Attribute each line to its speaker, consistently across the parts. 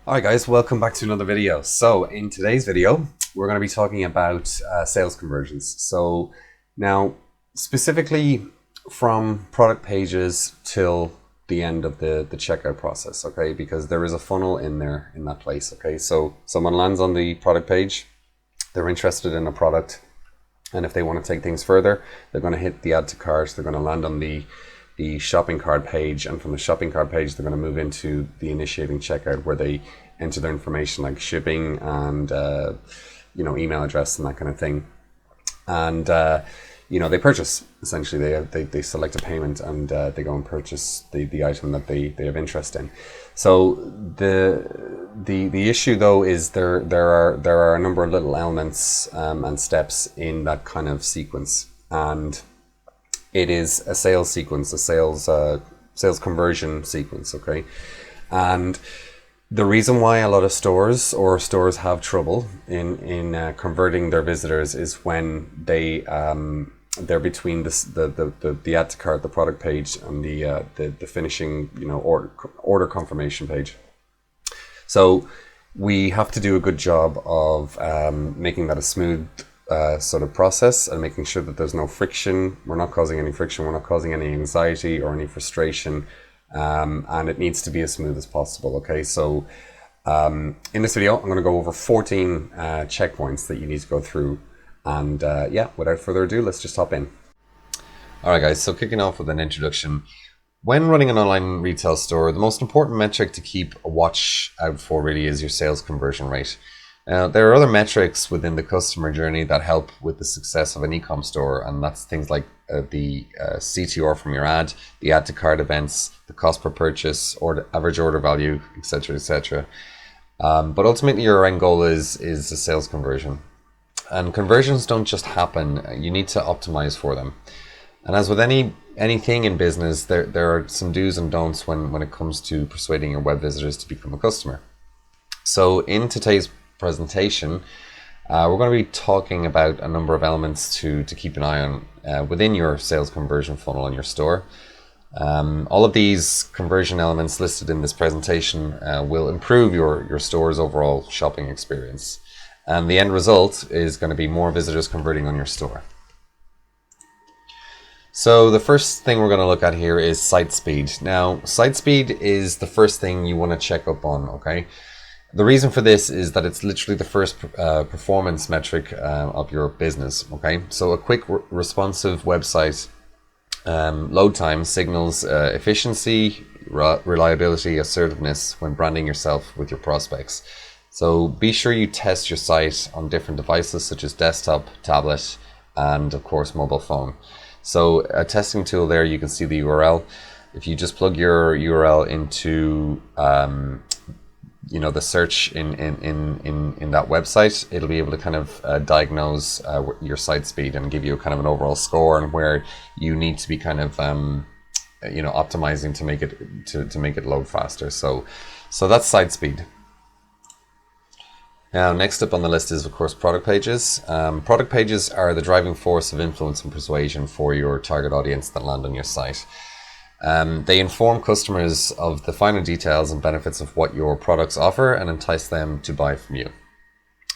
Speaker 1: Alright guys, welcome back to another video. So in today's video, we're going to be talking about sales conversions. So now specifically from product pages till the end of the checkout process, okay? Because there is a funnel in there, in that place, okay? So someone lands on the product page, they're interested in a product, and if they want to take things further, they're going to hit the add to cart, they're going to land on the shopping cart page, and from the shopping cart page they're going to move into the initiating checkout where they enter their information like shipping and email address and that kind of thing, and they purchase. Essentially they select a payment and they go and purchase the item that they have interest in. So the issue though is there are a number of little elements and steps in that kind of sequence, and it is a sales sequence, a sales conversion sequence, okay? And the reason why a lot of stores have trouble in converting their visitors is when they're between the add to cart, the product page, and the finishing order confirmation page. So we have to do a good job of making that a smooth sort of process and making sure that there's no friction. We're not causing any friction, we're not causing any anxiety or any frustration, and it needs to be as smooth as possible, okay? So in this video I'm going to go over 14 checkpoints that you need to go through, and without further ado, let's just hop in. Alright guys, so kicking off with an introduction. When running an online retail store, the most important metric to keep a watch out for really is your sales conversion rate. There are other metrics within the customer journey that help with the success of an ecom store, and that's things like the CTR from your ad, the add to cart events, the cost per purchase, or the average order value, etc., etc. But ultimately your end goal is the sales conversion. And conversions don't just happen, you need to optimize for them. And as with anything in business, there are some do's and don'ts when it comes to persuading your web visitors to become a customer. So in today's presentation, we're going to be talking about a number of elements to keep an eye on within your sales conversion funnel in your store. All of these conversion elements listed in this presentation will improve your store's overall shopping experience, and the end result is going to be more visitors converting on your store. So the first thing we're going to look at here is site speed. Now, site speed is the first thing you want to check up on, okay? The reason for this is that it's literally the first performance metric of your business, okay? So a quick responsive website load time signals efficiency, reliability, assertiveness when branding yourself with your prospects. So be sure you test your site on different devices such as desktop, tablet, and of course mobile phone. So a testing tool there, you can see the URL. If you just plug your URL into the search in that website, it'll be able to kind of diagnose your site speed and give you kind of an overall score and where you need to be kind of optimizing to make it load faster. So that's site speed. Now, next up on the list is of course product pages. Product pages are the driving force of influence and persuasion for your target audience that land on your site. They inform customers of the finer details and benefits of what your products offer and entice them to buy from you.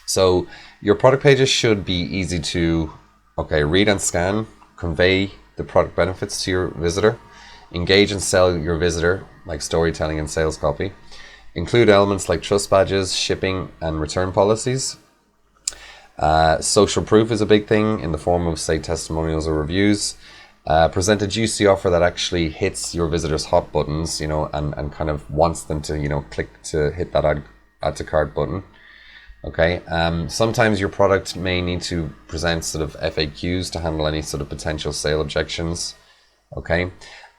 Speaker 1: So your product pages should be easy to read and scan, convey the product benefits to your visitor, engage and sell your visitor like storytelling and sales copy, include elements like trust badges, shipping and return policies. Social proof is a big thing in the form of, say, testimonials or reviews. Present a juicy offer that actually hits your visitors' hot buttons, and kind of wants them to, click to hit that add to cart button. Okay. Sometimes your product may need to present sort of FAQs to handle any sort of potential sale objections. Okay.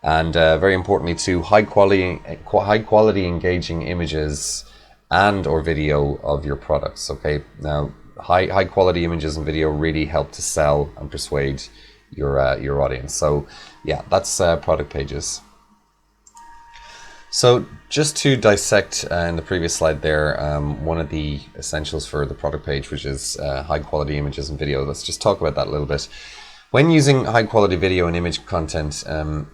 Speaker 1: And very importantly too, high quality engaging images and or video of your products. Okay. Now, high quality images and video really help to sell and persuade your audience. So yeah, that's product pages. So just to dissect in the previous slide there, one of the essentials for the product page, which is high quality images and video. Let's just talk about that a little bit. When using high quality video and image content,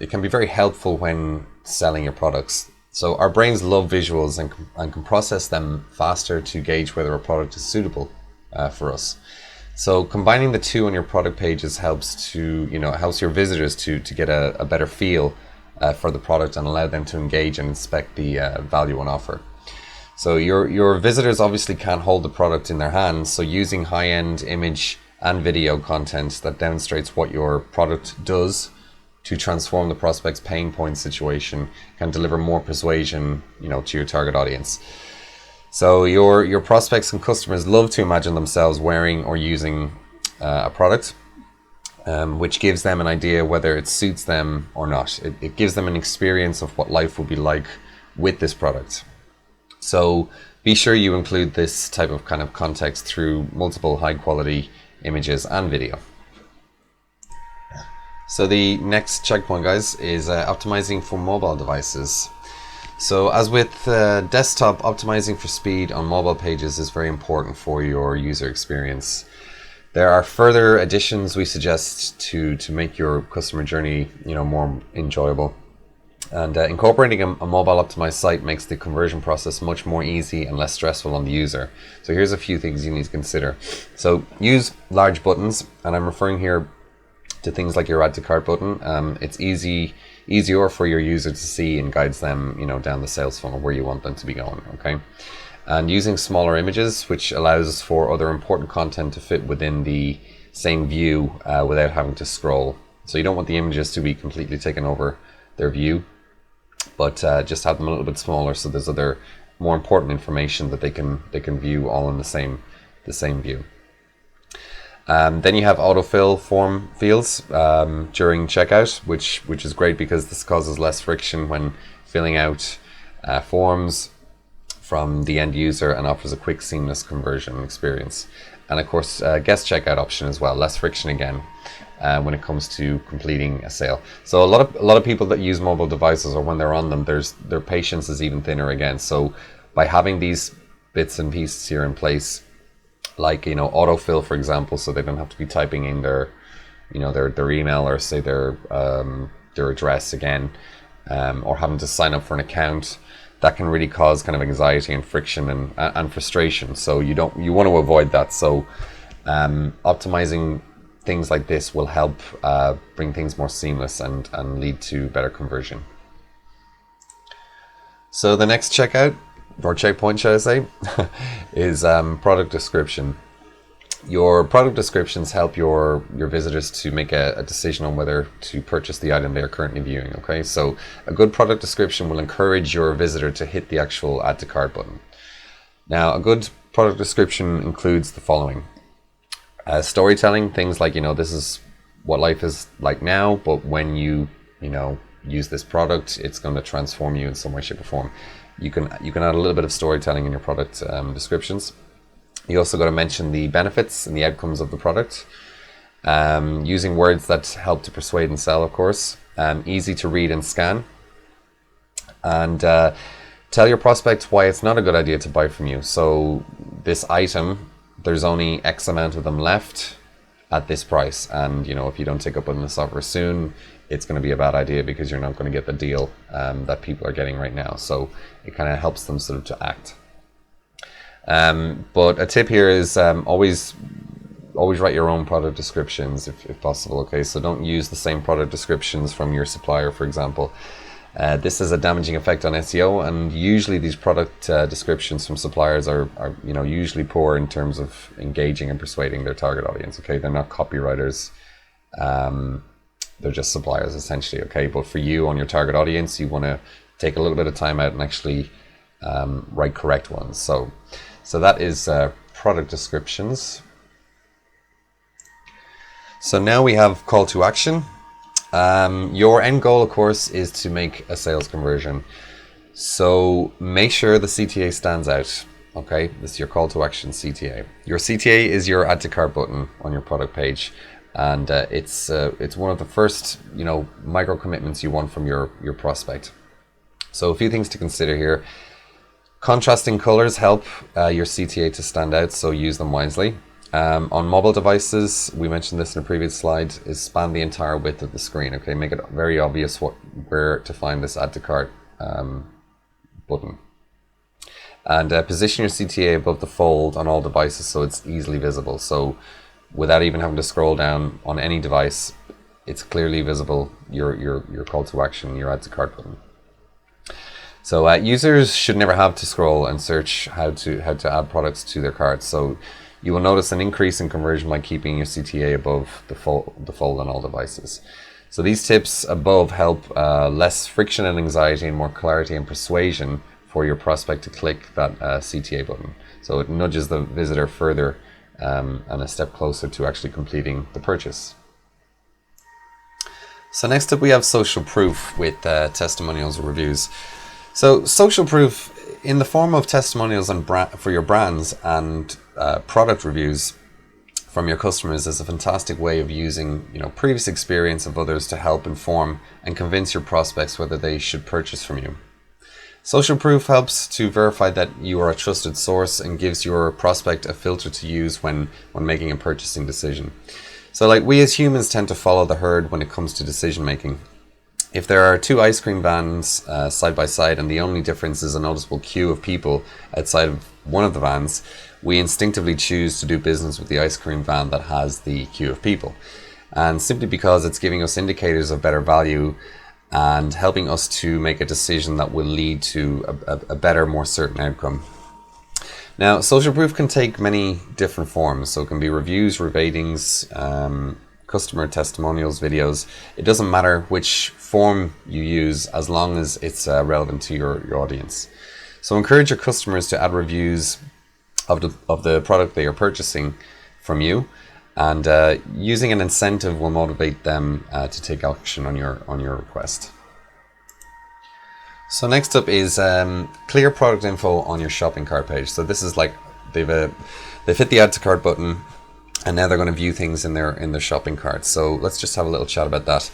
Speaker 1: it can be very helpful when selling your products. So our brains love visuals and can process them faster to gauge whether a product is suitable for us. So combining the two on your product pages helps your visitors to get a better feel for the product and allow them to engage and inspect the value on offer. So your visitors obviously can't hold the product in their hands, so using high-end image and video content that demonstrates what your product does to transform the prospect's pain point situation can deliver more persuasion, to your target audience. So your prospects and customers love to imagine themselves wearing or using a product, which gives them an idea whether it suits them or not. It gives them an experience of what life will be like with this product. So be sure you include this type of kind of context through multiple high quality images and video. So the next checkpoint, guys, is optimizing for mobile devices. So as with desktop, optimizing for speed on mobile pages is very important for your user experience. There are further additions we suggest to make your customer journey more enjoyable. And incorporating a mobile optimized site makes the conversion process much more easy and less stressful on the user. So here's a few things you need to consider. So use large buttons, and I'm referring here to things like your add to cart button. It's easier for your user to see and guides them down the sales funnel where you want them to be going. Okay, and using smaller images, which allows for other important content to fit within the same view without having to scroll. So you don't want the images to be completely taken over their view, but just have them a little bit smaller so there's other more important information that they can view all in the same view. Then you have autofill form fields during checkout, which is great because this causes less friction when filling out forms from the end user and offers a quick, seamless conversion experience. And of course, guest checkout option as well, less friction again when it comes to completing a sale. So a lot of people that use mobile devices, or when they're on them, their patience is even thinner again. So by having these bits and pieces here in place, like autofill, for example, so they don't have to be typing in their email or say their address again, or having to sign up for an account, that can really cause kind of anxiety and friction and frustration. So you want to avoid that. So optimizing things like this will help bring things more seamless and lead to better conversion. So the next checkout, or checkpoint, should I say, is product description. Your product descriptions help your visitors to make a decision on whether to purchase the item they are currently viewing. Okay, so a good product description will encourage your visitor to hit the actual add to cart button. Now, a good product description includes the following: storytelling, things like this is what life is like now, but when you use this product, it's going to transform you in some way, shape, or form. You can add a little bit of storytelling in your product descriptions. You also got to mention the benefits and the outcomes of the product, using words that help to persuade and sell, of course. Easy to read and scan, and tell your prospects why it's not a good idea to buy from you. So this item, there's only X amount of them left at this price, and if you don't take up on this offer soon, it's going to be a bad idea because you're not going to get the deal that people are getting right now. So it kind of helps them sort of to act. But a tip here is always write your own product descriptions if possible. Okay, so don't use the same product descriptions from your supplier, for example. This has a damaging effect on SEO, and usually these product descriptions from suppliers are usually poor in terms of engaging and persuading their target audience. Okay, they're not copywriters. They're just suppliers essentially. Okay, but for you, on your target audience, you want to take a little bit of time out and actually write correct ones. So that is product descriptions. So now we have call to action. Your end goal, of course, is to make a sales conversion. So make sure the CTA stands out. Okay, this is your call to action CTA. Your CTA is your add to cart button on your product page, and it's one of the first micro commitments you want from your prospect. So a few things to consider here. Contrasting colors help your CTA to stand out, so use them wisely. On mobile devices, we mentioned this in a previous slide, is span the entire width of the screen. Okay, make it very obvious where to find this add to cart button. And position your CTA above the fold on all devices so it's easily visible. So without even having to scroll down on any device, it's clearly visible, your call to action, your add to cart button. So users should never have to scroll and search how to add products to their carts. So you will notice an increase in conversion by keeping your CTA above the fold on all devices. So these tips above help less friction and anxiety and more clarity and persuasion for your prospect to click that CTA button. So it nudges the visitor further and a step closer to actually completing the purchase. So next up we have social proof with testimonials or reviews. So social proof in the form of testimonials and for your brands and product reviews from your customers is a fantastic way of using previous experience of others to help inform and convince your prospects whether they should purchase from you. Social proof helps to verify that you are a trusted source and gives your prospect a filter to use when making a purchasing decision. So like we as humans tend to follow the herd when it comes to decision making. If there are two ice cream vans side by side and the only difference is a noticeable queue of people outside of one of the vans, we instinctively choose to do business with the ice cream van that has the queue of people. And simply because it's giving us indicators of better value and helping us to make a decision that will lead to a better, more certain outcome. Now, social proof can take many different forms. So it can be reviews, ratings, customer testimonials, videos. It doesn't matter which form you use as long as it's relevant to your audience. So encourage your customers to add reviews of the product they are purchasing from you, and using an incentive will motivate them to take action on your request. So next up is clear product info on your shopping cart page. So this is like they've hit the add to cart button, and now they're going to view things in their shopping cart. So let's just have a little chat about that.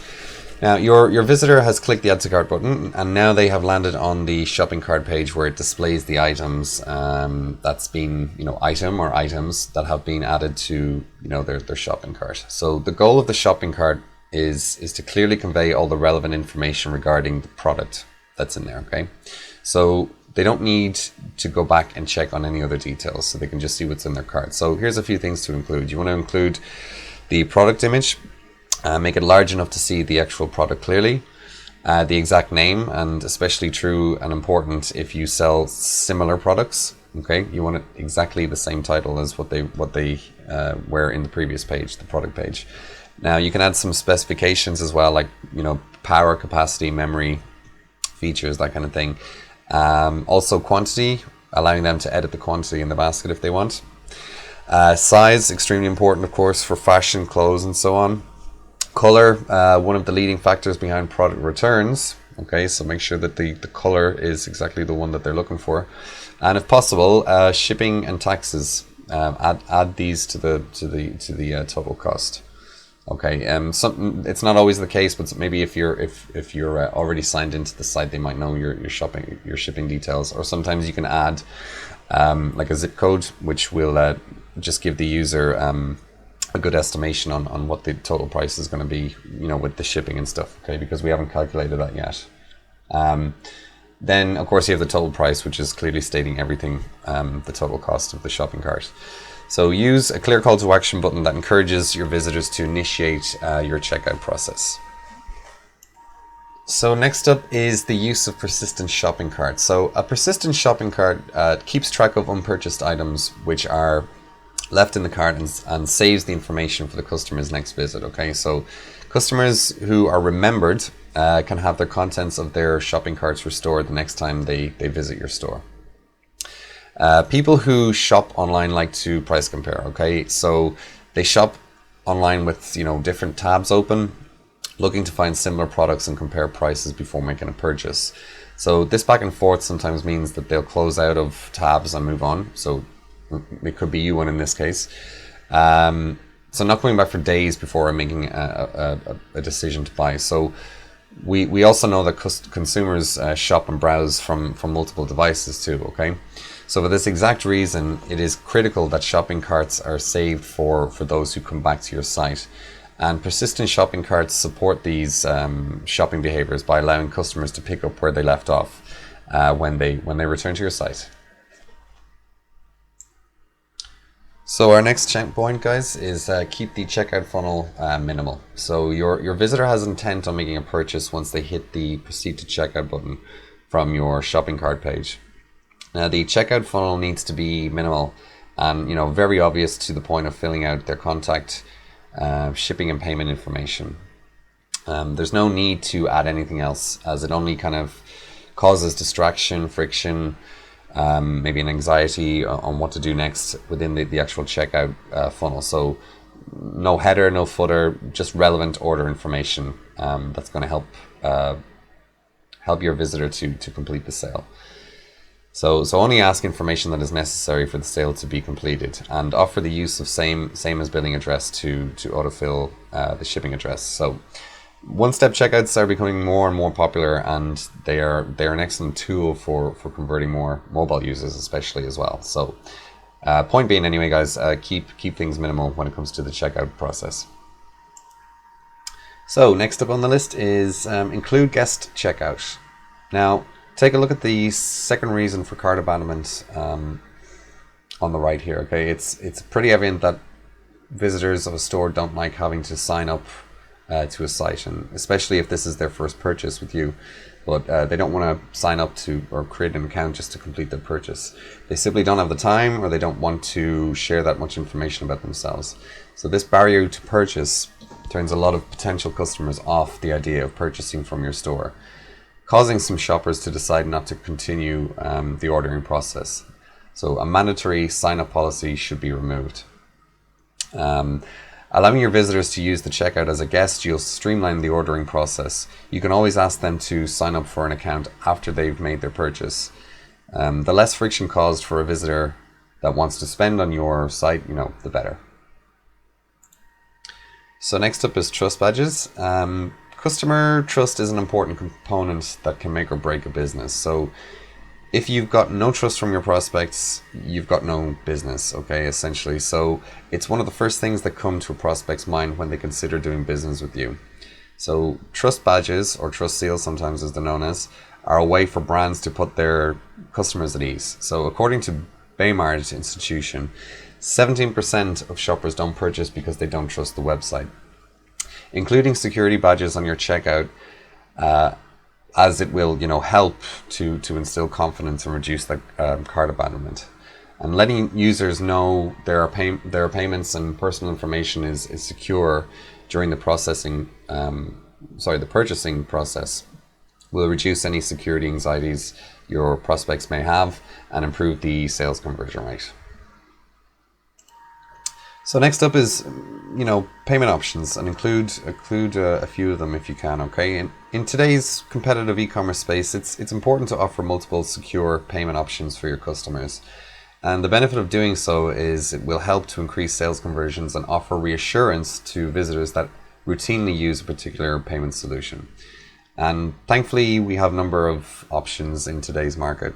Speaker 1: Now your visitor has clicked the add to cart button, and now they have landed on the shopping cart page where it displays the items that's been item or items that have been added to their shopping cart. So the goal of the shopping cart is to clearly convey all the relevant information regarding the product that's in there. Okay, so they don't need to go back and check on any other details, so they can just see what's in their cart. So here's a few things to include. You want to include the product image, make it large enough to see the actual product clearly, the exact name, and especially true and important if you sell similar products. Okay, you want it exactly the same title as what they were in the previous page, the product page. Now you can add some specifications as well, like power, capacity, memory, features, that kind of thing. Also quantity, allowing them to edit the quantity in the basket if they want. Size, extremely important of course for fashion, clothes and so on. Color, one of the leading factors behind product returns. Okay, so make sure that the color is exactly the one that they're looking for. And if possible, shipping and taxes, add these to the total cost. Okay, it's not always the case, but maybe if you're already signed into the site, they might know your shipping details. Or sometimes you can add like a zip code, which will just give the user a good estimation on what the total price is going to be, with the shipping and stuff. Okay, because we haven't calculated that yet. Then of course you have the total price, which is clearly stating everything, the total cost of the shopping cart. So use a clear call to action button that encourages your visitors to initiate your checkout process. So next up is the use of persistent shopping carts. So a persistent shopping cart keeps track of unpurchased items which are left in the cart and saves the information for the customer's next visit. Okay, so customers who are remembered can have their contents of their shopping carts restored the next time they visit your store. People who shop online like to price compare. Okay, so they shop online with different tabs open, looking to find similar products and compare prices before making a purchase. So this back and forth sometimes means that they'll close out of tabs and move on. So it could be you one in this case. So not coming back for days before making a decision to buy. So we also know that consumers shop and browse from multiple devices too. Okay. So for this exact reason, it is critical that shopping carts are saved for those who come back to your site. And persistent shopping carts support these shopping behaviors by allowing customers to pick up where they left off. when they return to your site. So our next checkpoint, guys, is keep the checkout funnel minimal. So your visitor has intent on making a purchase once they hit the proceed to checkout button from your shopping cart page. Now the checkout funnel needs to be minimal and very obvious to the point of filling out their contact, shipping and payment information. There's no need to add anything else, as it only kind of causes distraction, friction, maybe an anxiety on what to do next within the actual checkout funnel. So no header, no footer, just relevant order information that's going to help your visitor to complete the sale. So only ask information that is necessary for the sale to be completed, and offer the use of same as billing address to autofill the shipping address. So one-step checkouts are becoming more and more popular, and they are an excellent tool for converting more mobile users, especially as well. So point being, anyway, guys, keep things minimal when it comes to the checkout process. So next up on the list is include guest checkout. Now take a look at the second reason for cart abandonment on the right here. Okay, it's pretty evident that visitors of a store don't like having to sign up to a site, and especially if this is their first purchase with you, but they don't want to sign up to or create an account just to complete their purchase. They simply don't have the time, or they don't want to share that much information about themselves. So this barrier to purchase turns a lot of potential customers off the idea of purchasing from your store, causing some shoppers to decide not to continue the ordering process. So a mandatory sign-up policy should be removed. Allowing your visitors to use the checkout as a guest, you'll streamline the ordering process. You can always ask them to sign up for an account after they've made their purchase. The less friction caused for a visitor that wants to spend on your site, the better. So next up is trust badges. Customer trust is an important component that can make or break a business. So if you've got no trust from your prospects, you've got no business, okay, essentially. So it's one of the first things that come to a prospect's mind when they consider doing business with you. So trust badges, or trust seals sometimes as they're known as, are a way for brands to put their customers at ease. So according to Byrne Institution, 17% of shoppers don't purchase because they don't trust the website. Including security badges on your checkout, as it will, help to instill confidence and reduce the cart abandonment. And letting users know their payments and personal information is secure during the purchasing process will reduce any security anxieties your prospects may have and improve the sales conversion rate. So next up is, payment options, and include a few of them if you can. Okay, in today's competitive e-commerce space, it's important to offer multiple secure payment options for your customers, and the benefit of doing so is it will help to increase sales conversions and offer reassurance to visitors that routinely use a particular payment solution. And thankfully, we have a number of options in today's market.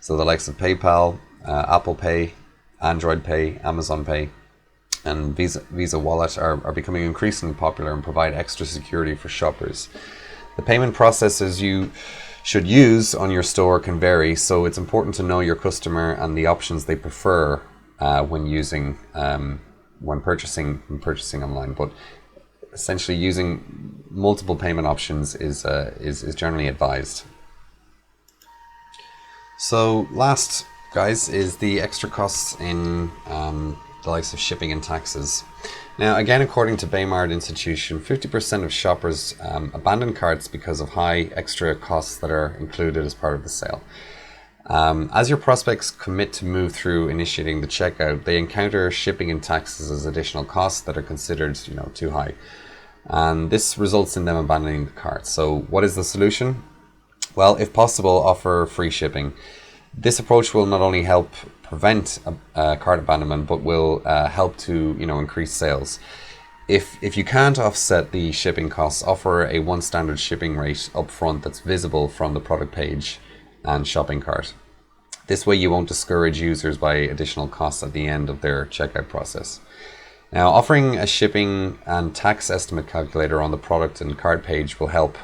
Speaker 1: So the likes of PayPal, Apple Pay, Android Pay, Amazon Pay, and Visa Wallet are becoming increasingly popular and provide extra security for shoppers. The payment processes you should use on your store can vary, so it's important to know your customer and the options they prefer when purchasing online. But essentially, using multiple payment options is generally advised. So last, guys, is the extra costs in the likes of shipping and taxes. Now, again, according to Byrne Institution, 50% of shoppers abandon carts because of high extra costs that are included as part of the sale. As your prospects commit to move through initiating the checkout, they encounter shipping and taxes as additional costs that are considered, too high. And this results in them abandoning the cart. So what is the solution? Well, if possible, offer free shipping. This approach will not only help prevent cart abandonment, but will help to increase sales. If you can't offset the shipping costs, offer a one standard shipping rate up front that's visible from the product page and shopping cart. This way you won't discourage users by additional costs at the end of their checkout process. Now, offering a shipping and tax estimate calculator on the product and cart page will help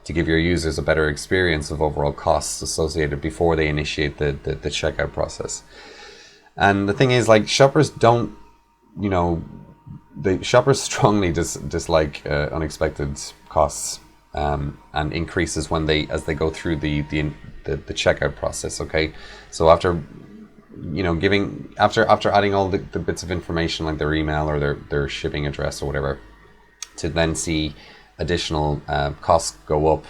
Speaker 1: to give your users a better experience of overall costs associated before they initiate the checkout process. And the thing is, like, shoppers don't, you know, shoppers strongly dislike unexpected costs and increases as they go through the checkout process. Okay, so after after adding all the bits of information like their email or their shipping address or whatever, to then see additional costs go up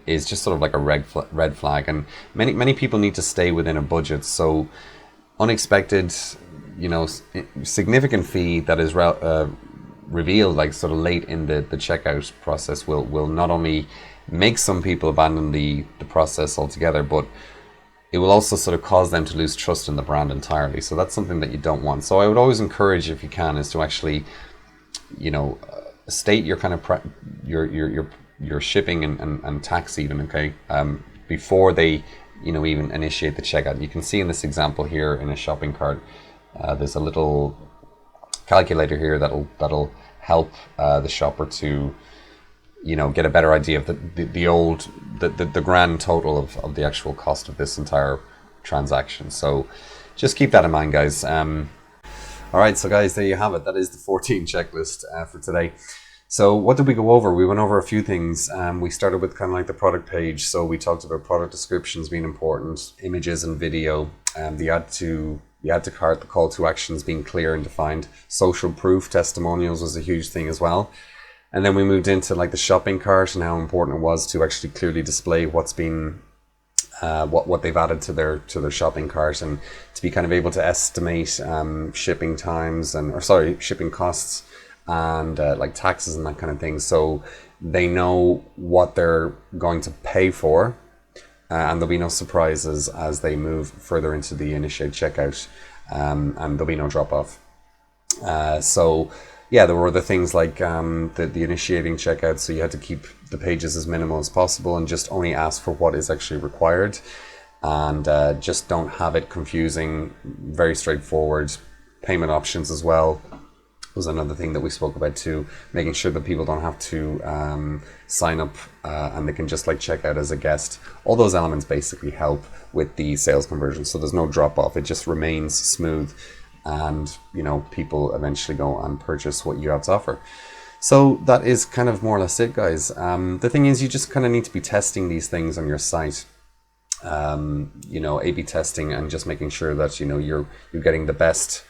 Speaker 1: is just sort of like a red flag. And many people need to stay within a budget. So unexpected, significant fee that is revealed like sort of late in the checkout process will not only make some people abandon the process altogether, but it will also sort of cause them to lose trust in the brand entirely. So that's something that you don't want. So I would always encourage, if you can, is to actually, state your kind of your shipping and tax even, okay, before they even initiate the checkout. You can see in this example here in a shopping cart, there's a little calculator here that'll help the shopper to get a better idea of the grand total of the actual cost of this entire transaction. So just keep that in mind, guys. All right, so guys, there you have it. That is the 14 checklist for today. So what did we go over? We went over a few things. We started with kind of like the product page. So we talked about product descriptions being important, images and video, the add to cart, the call to actions being clear and defined. Social proof, testimonials was a huge thing as well. And then we moved into like the shopping cart and how important it was to actually clearly display what's been what they've added to their shopping cart, and to be kind of able to estimate shipping times shipping costs and like taxes and that kind of thing, so they know what they're going to pay for, and there'll be no surprises as they move further into the initiate checkout, and there'll be no drop off. So yeah, there were other things like the initiating checkout, so you had to keep the pages as minimal as possible and just only ask for what is actually required, and just don't have it confusing, very straightforward. Payment options as well was another thing that we spoke about too, making sure that people don't have to sign up and they can just like check out as a guest. All those elements basically help with the sales conversion, so there's no drop off, it just remains smooth, and people eventually go and purchase what you have to offer. So that is kind of more or less it, guys. The thing is, you just kind of need to be testing these things on your site, A/B testing, and just making sure that you're getting the best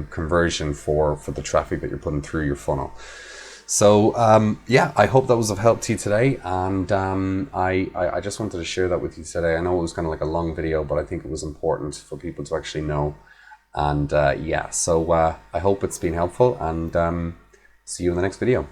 Speaker 1: conversion for the traffic that you're putting through your funnel. So yeah, I hope that was of help to you today, and I just wanted to share that with you today. I know it was kind of like a long video, but I think it was important for people to actually know. And yeah, so I hope it's been helpful, and see you in the next video.